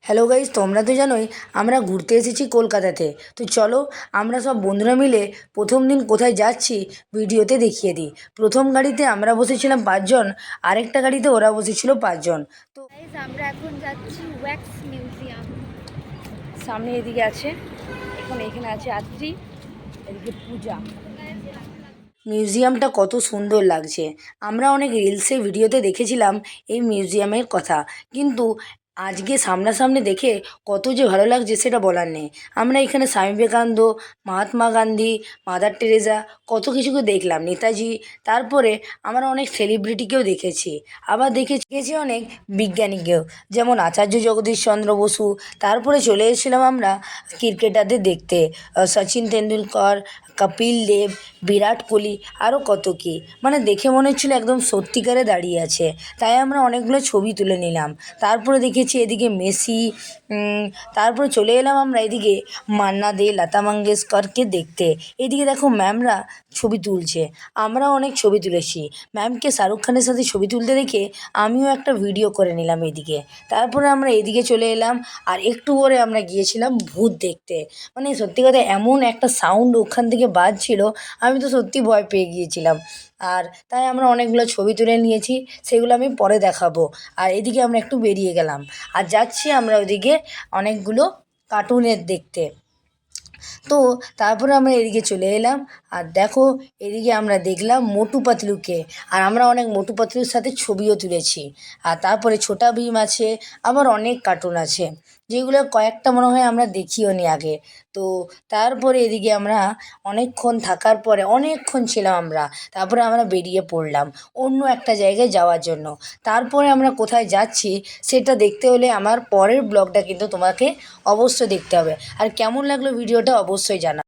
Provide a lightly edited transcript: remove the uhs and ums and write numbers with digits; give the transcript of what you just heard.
Hello guys, তোমরা তো জানোই আমরা ঘুরতে এসেছি কলকাতাতে। তো চলো আমরা সব বন্ধুরা মিলে প্রথম দিন কোথায় যাচ্ছি ভিডিওতে দেখিয়ে দিই। প্রথম গাড়িতে আমরা বসেছিলাম 5 জন, আরেকটা গাড়িতে ওরা বসেছিল 5 জন। তো গাইজ আমরা এখন যাচ্ছি ওয়্যাক্স মিউজিয়াম। সামনে এদিকে আছে, এখানে আছে আদ্রি, এদিকে পূজা। মিউজিয়ামটা কত সুন্দর লাগছে। আমরা অনেক রিলসে ভিডিওতে দেখেছিলাম এই মিউজিয়ামের কথা, কিন্তু আজকে সামনাসামনি দেখে কত যে ভালো লাগছে সেটা বলার নেই। আমরা এখানে স্বামী বিবেকানন্দ, মহাত্মা গান্ধী, মাদার টেরেসা কত কিছুকে দেখলাম, নেতাজি। তারপরে আমরা অনেক সেলিব্রিটিকেও দেখেছি, আবার দেখেছি অনেক বিজ্ঞানীকেও, যেমন আচার্য জগদীশ চন্দ্র বসু। তারপরে চলে এসেছিলাম আমরা ক্রিকেটারদের দেখতে, সচিন তেন্ডুলকর, কপিল দেব, বিরাট কোহলি, আরও কত কী। মানে দেখে মনে হচ্ছিলো একদম সত্যিকারে দাঁড়িয়ে আছে। তাই আমরা অনেকগুলো ছবি তুলে নিলাম। তারপরে দেখেছি এদিকে মেসি। তারপরে চলে এলাম আমরা এদিকে মান্না দে, লতা মঙ্গেশকরকে দেখতে। এদিকে দেখো ম্যামরা ছবি তুলছে, আমরাও অনেক ছবি তুলেছি। ম্যামকে শাহরুখ খানের সাথে ছবি তুলতে দেখে আমিও একটা ভিডিও করে নিলাম এদিকে। তারপরে আমরা এদিকে চলে এলাম, আর একটু পরে আমরা গিয়েছিলাম ভূত দেখতে। মানে সত্যি কথা, এমন একটা সাউন্ড ওখান থেকে বাজছিল, আমি তো সত্যি ভয় পেয়ে গিয়েছিলাম। আর তাই আমরা অনেকগুলো ছবি তুলে নিয়েছি, সেগুলো আমি পরে দেখাবো। আর এদিকে আমরা একটু বেরিয়ে গেলাম, আর যাচ্ছি আমরা ওইদিকে অনেকগুলো কার্টুনের দেখতে। তো তারপরে আমরা এদিকে চলে এলাম, আর দেখো এদিকে আমরা দেখলাম মোটু পাতলুকে, আর আমরা অনেক মোটু পাতলুর সাথে ছবিও তুলেছি। আর তারপরে ছোটা ভীম আছে, আবার অনেক কার্টুন আছে, যেগুলো কয়েকটা মনে হয় আমরা দেখিও নি আগে। তো তারপরে এদিকে আমরা অনেকক্ষণ থাকার পরে, অনেকক্ষণ ছিলাম আমরা, তারপরে আমরা বেরিয়ে পড়লাম অন্য একটা জায়গায় যাওয়ার জন্য। তারপরে আমরা কোথায় যাচ্ছি সেটা দেখতে হলে আমার পরের ব্লগটা কিন্তু তোমাকে অবশ্যই দেখতে হবে। আর কেমন লাগলো ভিডিওটা অবশ্যই জানা।